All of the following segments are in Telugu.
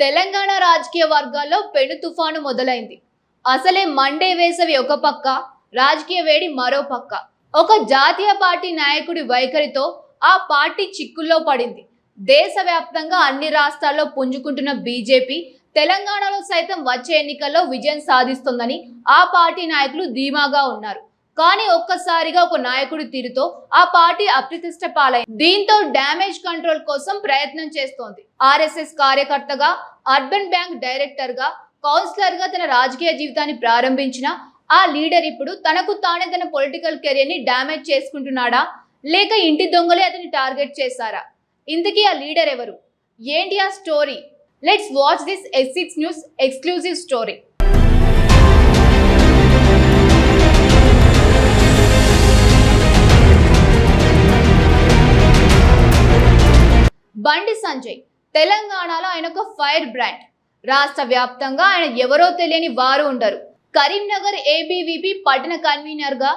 తెలంగాణ రాజకీయ వర్గాల్లో పెను తుఫాను మొదలైంది. అసలే మండే వేసవి ఒక పక్క, రాజకీయ వేడి మరో పక్క. ఒక జాతీయ పార్టీ నాయకుడి వైఖరితో ఆ పార్టీ చిక్కుల్లో పడింది. దేశవ్యాప్తంగా అన్ని రాష్ట్రాల్లో పుంజుకుంటున్న బీజేపీ తెలంగాణలో సైతం వచ్చే ఎన్నికల్లో విజయం సాధిస్తుందని ఆ పార్టీ నాయకులు ధీమాగా ఉన్నారు. కానీ ఒక్కసారిగా ఒక నాయకుడి తీరుతో ఆ పార్టీ అప్రతిష్ట పాలైంది. దీంతో డ్యామేజ్ కంట్రోల్ కోసం ప్రయత్నం చేస్తోంది. ఆర్ఎస్ఎస్ కార్యకర్తగా, అర్బన్ బ్యాంక్ డైరెక్టర్ గా, కౌన్సిలర్ గా తన రాజకీయ జీవితాన్ని ప్రారంభించిన ఆ లీడర్ ఇప్పుడు తనకు తానే తన పొలిటికల్ కెరీర్ ని డ్యామేజ్ చేసుకుంటున్నాడా, లేక ఇంటి దొంగలే అతన్ని టార్గెట్ చేశారా? ఇంతకీ ఆ లీడర్ ఎవరు, ఏంటి ఆ story? Let's watch this S6 news exclusive story. Bandi Sanjay తెలంగాణలో ఆయన ఒక ఫైర్ బ్రాండ్. రాష్ట్ర వ్యాప్తంగా ఆయన ఎవరో తెలియని వారు ఉండరు. కరీంనగర్ ABVP పట్టణ కన్వీనర్ గా,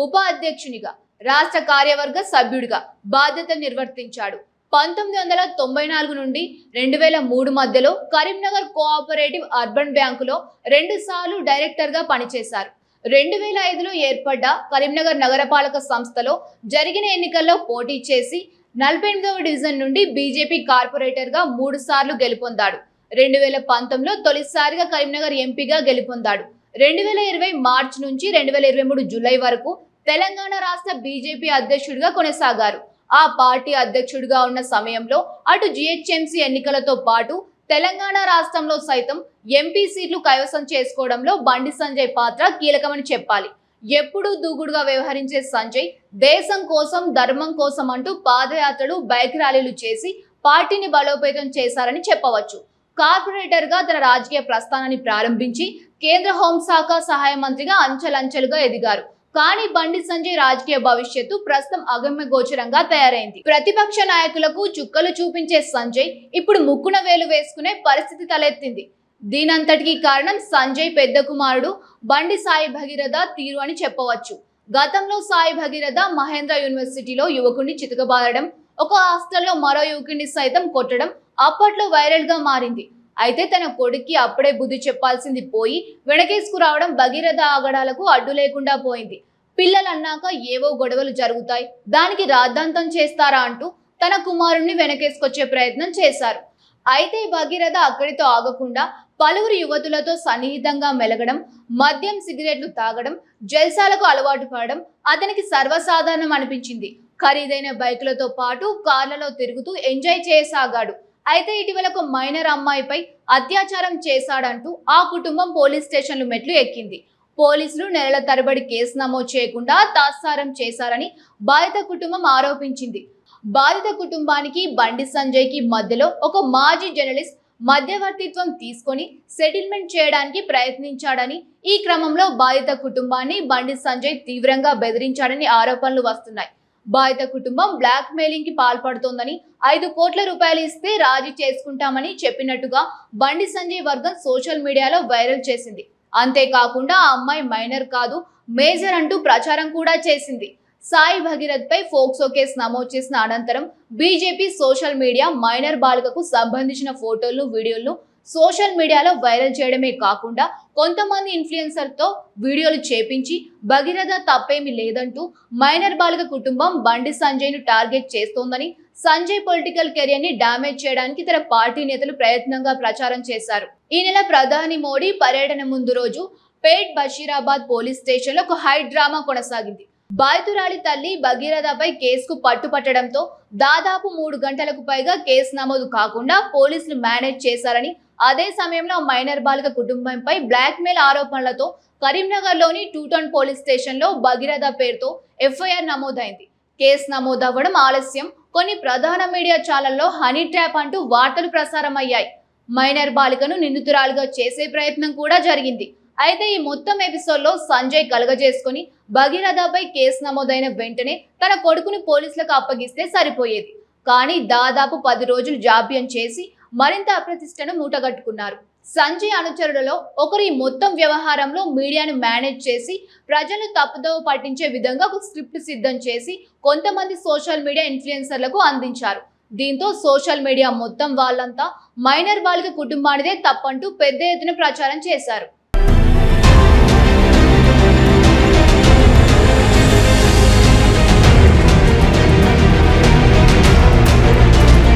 ఉప అధ్యక్షునిగా, రాష్ట్ర కార్యవర్గ సభ్యుడిగా బాధ్యతలు నిర్వర్తించాడు. 1994 నుండి 2003 మధ్యలో కరీంనగర్ కోఆపరేటివ్ అర్బన్ బ్యాంకులో 2 సార్లు డైరెక్టర్ గా పనిచేశారు. 2005లో ఏర్పడ్డ కరీంనగర్ నగరపాలక సంస్థలో జరిగిన ఎన్నికల్లో పోటీ చేసి 48వ డివిజన్ నుండి బీజేపీ కార్పొరేటర్ గా 3 సార్లు గెలుపొందాడు. 2019లో తొలిసారిగా కరీంనగర్ ఎంపీగా గెలుపొందాడు. 2020 మార్చి నుంచి 2023 జూలై వరకు తెలంగాణ రాష్ట్ర బీజేపీ అధ్యక్షుడిగా కొనసాగారు. ఆ పార్టీ అధ్యక్షుడిగా ఉన్న సమయంలో అటు GHMC ఎన్నికలతో పాటు తెలంగాణ రాష్ట్రంలో సైతం ఎంపీ సీట్లు కైవసం చేసుకోవడంలో బండి సంజయ్ పాత్ర కీలకమని చెప్పాలి. ఎప్పుడూ దూకుడుగా వ్యవహరించే సంజయ్ దేశం కోసం, ధర్మం కోసం అంటూ పాదయాత్రలు, బైక్ ర్యాలీలు చేసి పార్టీని బలోపేతం చేశారని చెప్పవచ్చు. కార్పొరేటర్ గా తన రాజకీయ ప్రస్థానాన్ని ప్రారంభించి కేంద్ర హోంశాఖ సహాయ మంత్రిగా అంచెలంచెలుగా ఎదిగారు. కానీ బండి సంజయ్ రాజకీయ భవిష్యత్తు ప్రస్తుతం అగమ్య గోచరంగా తయారైంది. ప్రతిపక్ష నాయకులకు చుక్కలు చూపించే సంజయ్ ఇప్పుడు ముక్కున వేలు వేసుకునే పరిస్థితి తలెత్తింది. దీనంతటికీ కారణం సంజయ్ పెద్ద కుమారుడు బండి సాయి భగీరథ తీరు అని చెప్పవచ్చు. గతంలో సాయి భగీరథ మహేంద్ర యూనివర్సిటీలో యువకుడిని చితకబాదడం, ఒక హాస్టల్లో మరో యువకుడిని సైతం కొట్టడం అప్పట్లో వైరల్ గా మారింది. అయితే తన కొడుక్కి అప్పుడే బుద్ధి చెప్పాల్సింది పోయి వెనకేసుకు రావడం భగీరథ ఆగడాలకు అడ్డు లేకుండా పోయింది. పిల్లలన్నాక ఏవో గొడవలు జరుగుతాయి, దానికి రాద్ధాంతం చేస్తారా అంటూ తన కుమారుణ్ణి వెనకేసుకొచ్చే ప్రయత్నం చేశారు. అయితే భగీరథ అక్కడితో ఆగకుండా పలువురు యువతులతో సన్నిహితంగా మెలగడం, మద్యం, సిగరెట్లు తాగడం, జల్సాలకు అలవాటు పడడం అతనికి సర్వసాధారణం అనిపించింది. ఖరీదైన బైకులతో పాటు కార్లలో తిరుగుతూ ఎంజాయ్ చేయసాగాడు. అయితే ఇటీవల ఒక మైనర్ అమ్మాయిపై అత్యాచారం చేశాడంటూ ఆ కుటుంబం పోలీస్ స్టేషన్లు మెట్లు ఎక్కింది. పోలీసులు నెలల తరబడి కేసు నమోదు చేయకుండా తాత్సారం చేశారని బాధిత కుటుంబం ఆరోపించింది. బాధిత కుటుంబానికి బండి సంజయ్ కి మధ్యలో ఒక మాజీ జర్నలిస్ట్ మధ్యవర్తిత్వం తీసుకొని సెటిల్మెంట్ చేయడానికి ప్రయత్నించాడని, ఈ క్రమంలో బాధిత కుటుంబాన్ని బండి సంజయ్ తీవ్రంగా బెదిరించాడని ఆరోపణలు వస్తున్నాయి. బాధిత కుటుంబం బ్లాక్ మెయిలింగ్ కి పాల్పడుతోందని, 5 కోట్ల రూపాయలు ఇస్తే రాజీ చేసుకుంటామని చెప్పినట్టుగా బండి సంజయ్ వర్గం సోషల్ మీడియాలో వైరల్ చేసింది. అంతేకాకుండా ఆ అమ్మాయి మైనర్ కాదు, మేజర్ అంటూ ప్రచారం కూడా చేసింది. సాయి భగీరథ్ పై ఫోక్సో కేసు నమోదు చేసిన అనంతరం బీజేపీ సోషల్ మీడియా మైనర్ బాలికకు సంబంధించిన ఫోటోలను, వీడియోలను సోషల్ మీడియాలో వైరల్ చేయడమే కాకుండా కొంతమంది ఇన్ఫ్లుయెన్సర్ తో వీడియోలు చేపించి భగీరథ తప్పేమీ లేదంటూ మైనర్ బాలిక కుటుంబం బండి సంజయ్ ను టార్గెట్ చేస్తోందని, సంజయ్ పొలిటికల్ కెరియర్ ని డామేజ్ చేయడానికి తన పార్టీ నేతలు ప్రయత్నంగా ప్రచారం చేశారు. ఈ నెల ప్రధాని మోడీ పర్యటన ముందు రోజు పేట్ బషీరాబాద్ పోలీస్ స్టేషన్ లో ఒక హై డ్రామా కొనసాగింది. బాధితురాలి తల్లి భగీరథపై కేసుకు పట్టుపట్టడంతో దాదాపు 3 గంటలకు పైగా కేసు నమోదు కాకుండా పోలీసులు మేనేజ్ చేశారని, అదే సమయంలో మైనర్ బాలిక కుటుంబంపై బ్లాక్ మెయిల్ ఆరోపణలతో కరీంనగర్ లోని 2 టౌన్ పోలీస్ స్టేషన్ లో భగీరథ పేరుతో FIR నమోదైంది. కేసు నమోదవ్వడం ఆలస్యం. కొన్ని ప్రధాన మీడియా ఛానల్లో హనీ ట్రాప్ అంటూ వార్తలు ప్రసారమయ్యాయి. మైనర్ బాలికను నిందితురాలుగా చేసే ప్రయత్నం కూడా జరిగింది. అయితే ఈ మొత్తం ఎపిసోడ్ లో సంజయ్ కలగజేసుకుని భగీరథపై కేసు నమోదైన వెంటనే తన కొడుకుని పోలీసులకు అప్పగిస్తే సరిపోయేది. కానీ దాదాపు 10 రోజులు జాప్యం చేసి మరింత అప్రతిష్టను మూటగట్టుకున్నారు. సంజయ్ అనుచరులలో ఒకరు ఈ మొత్తం వ్యవహారంలో మీడియాను మేనేజ్ చేసి ప్రజలను తప్పుదోవ పట్టించే విధంగా ఒక స్క్రిప్ట్ సిద్ధం చేసి కొంతమంది సోషల్ మీడియా ఇన్ఫ్లుయెన్సర్లకు అందించారు. దీంతో సోషల్ మీడియా మొత్తం వాళ్ళంతా మైనర్ బాలిక కుటుంబానిదే తప్పంటూ పెద్ద ఎత్తున ప్రచారం చేశారు.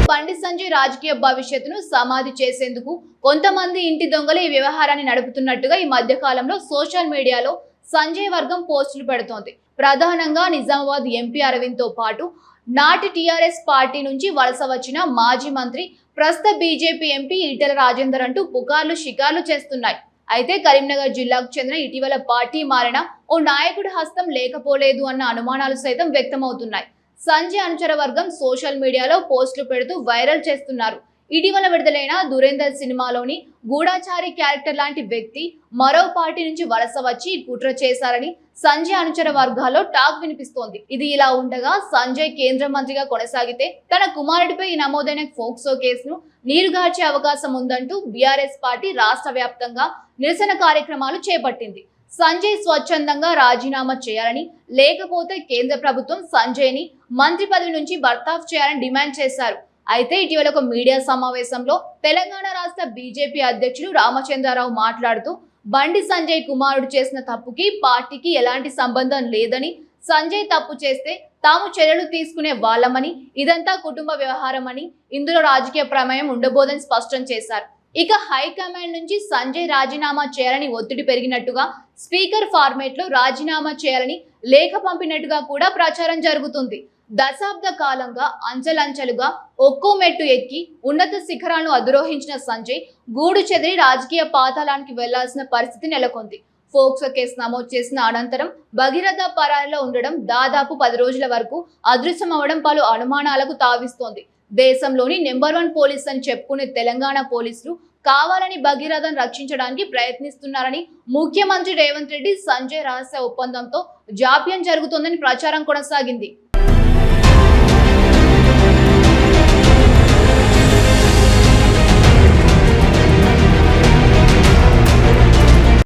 బండి సంజయ్ రాజకీయ భవిష్యత్తును సమాధి చేసేందుకు కొంతమంది ఇంటి దొంగలు ఈ వ్యవహారాన్ని నడుపుతున్నట్టుగా ఈ మధ్య కాలంలో సోషల్ మీడియాలో సంజయ్ వర్గం పోస్టులు పెడుతోంది. ప్రధానంగా నిజామాబాద్ ఎంపీ అరవింద్ తో పాటు నాటి టీఆర్ఎస్ పార్టీ నుంచి వలస వచ్చిన మాజీ మంత్రి ప్రస్తుత బీజేపీ ఎంపీ ఈటెల రాజేందర్ అంటూ పుకార్లు షికార్లు చేస్తున్నాయి. అయితే కరీంనగర్ జిల్లాకు చెందిన ఇటీవల పార్టీ మారిన ఓ నాయకుడి హస్తం లేకపోలేదు అన్న అనుమానాలు సైతం వ్యక్తమవుతున్నాయి. సంజయ్ అనుచర వర్గం సోషల్ మీడియాలో పోస్టులు పెడుతూ వైరల్ చేస్తున్నారు. ఇటీవల విడుదలైన దురేందర్ సినిమాలోని గూఢాచారి క్యారెక్టర్ లాంటి వ్యక్తి మరో పార్టీ నుంచి వలస వచ్చి కుట్ర చేశారని సంజయ్ అనుచర వర్గాల్లో టాక్ వినిపిస్తోంది. ఇది ఇలా ఉండగా సంజయ్ కేంద్ర మంత్రిగా కొనసాగితే తన కుమారుడిపై నమోదైన ఫోక్సో కేసును నీరుగార్చే అవకాశం ఉందంటూ బీఆర్ఎస్ పార్టీ రాష్ట్ర వ్యాప్తంగా నిరసన కార్యక్రమాలు చేపట్టింది. సంజయ్ స్వచ్ఛందంగా రాజీనామా చేయాలని, లేకపోతే కేంద్ర ప్రభుత్వం సంజయ్ని మంత్రి పదవి నుంచి బర్తాఫ్ చేయాలని డిమాండ్ చేశారు. అయితే ఇటీవల ఒక మీడియా సమావేశంలో తెలంగాణ రాష్ట్ర బీజేపీ అధ్యక్షుడు రామచంద్రరావు మాట్లాడుతూ బండి సంజయ్ కుమారుడు చేసిన తప్పుకి పార్టీకి ఎలాంటి సంబంధం లేదని, సంజయ్ తప్పు చేస్తే తాము చర్యలు తీసుకునే వాళ్ళమని, ఇదంతా కుటుంబ వ్యవహారం అని, ఇందులో రాజకీయ ప్రమేయం ఉండబోదని స్పష్టం చేశారు. ఇక హైకమాండ్ నుంచి సంజయ్ రాజీనామా చేయాలని ఒత్తిడి పెరిగినట్టుగా స్పీకర్ ఫార్మేట్ లో రాజీనామా చేయాలని లేఖ పంపినట్టుగా కూడా ప్రచారం జరుగుతుంది. దశాబ్ద కాలంగా అంచెలంచెలుగా ఒక్కో మెట్టు ఎక్కి ఉన్నత శిఖరాలను అధిరోహించిన సంజయ్ గూడు చెదిరి రాజకీయ పాతాళానికి వెళ్లాల్సిన పరిస్థితి నెలకొంది. ఫోక్సో కేసు నమోదు చేసిన అనంతరం భగీరథ పరారీలో ఉండడం, దాదాపు 10 రోజుల వరకు అదృశ్యం అవడం పలు అనుమానాలకు తావిస్తోంది. దేశంలోని నెంబర్ 1 పోలీస్ అని చెప్పుకునే తెలంగాణ పోలీసులు కావాలని భగీరథను రక్షించడానికి ప్రయత్నిస్తున్నారని ముఖ్యమంత్రి రేవంత్ రెడ్డి సంజయ్ రహస్య ఒప్పందంతో జాప్యం జరుగుతోందని ప్రచారం కొనసాగింది.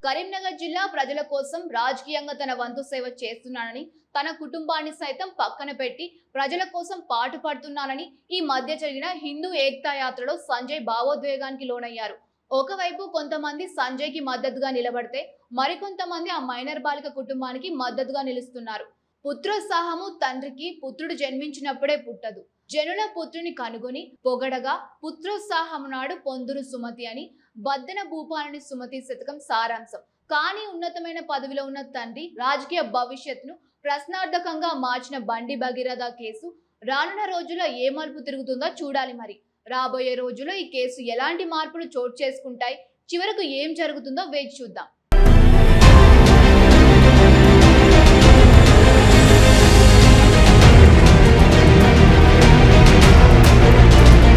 కరీంనగర్ జిల్లా ప్రజల కోసం రాజకీయంగా తన వంతు సేవ చేస్తున్నానని, తన కుటుంబాన్ని సైతం పక్కన పెట్టి ప్రజల కోసం పాటుపడుతున్నానని ఈ మధ్య జరిగిన హిందూ ఏక్తా యాత్రలో సంజయ్ భావోద్వేగానికి లోనయ్యారు. ఒకవైపు కొంతమంది సంజయ్ కి మద్దతుగా నిలబడితే మరికొంతమంది ఆ మైనర్ బాలిక కుటుంబానికి మద్దతుగా నిలుస్తున్నారు. పుత్రోత్సాహము తండ్రికి పుత్రుడు జన్మించినప్పుడే పుట్టదు, జనుల పుత్రుని కనుగొని పొగడగా పుత్రోత్సాహము నాడు పొందురు సుమతి అని బద్దెన భూపాలని సుమతి శతకం సారాంశం. కానీ ఉన్నతమైన పదవిలో ఉన్న తండ్రి రాజకీయ భవిష్యత్తును ప్రశ్నార్థకంగా మార్చిన బండి భగీరథ కేసు రానున్న రోజుల్లో ఏ మలుపు తిరుగుతుందో చూడాలి. మరి రాబోయే రోజుల్లో ఈ కేసు ఎలాంటి మార్పులు చోటు చేసుకుంటాయి, చివరకు ఏం జరుగుతుందో వేచి చూద్దాం.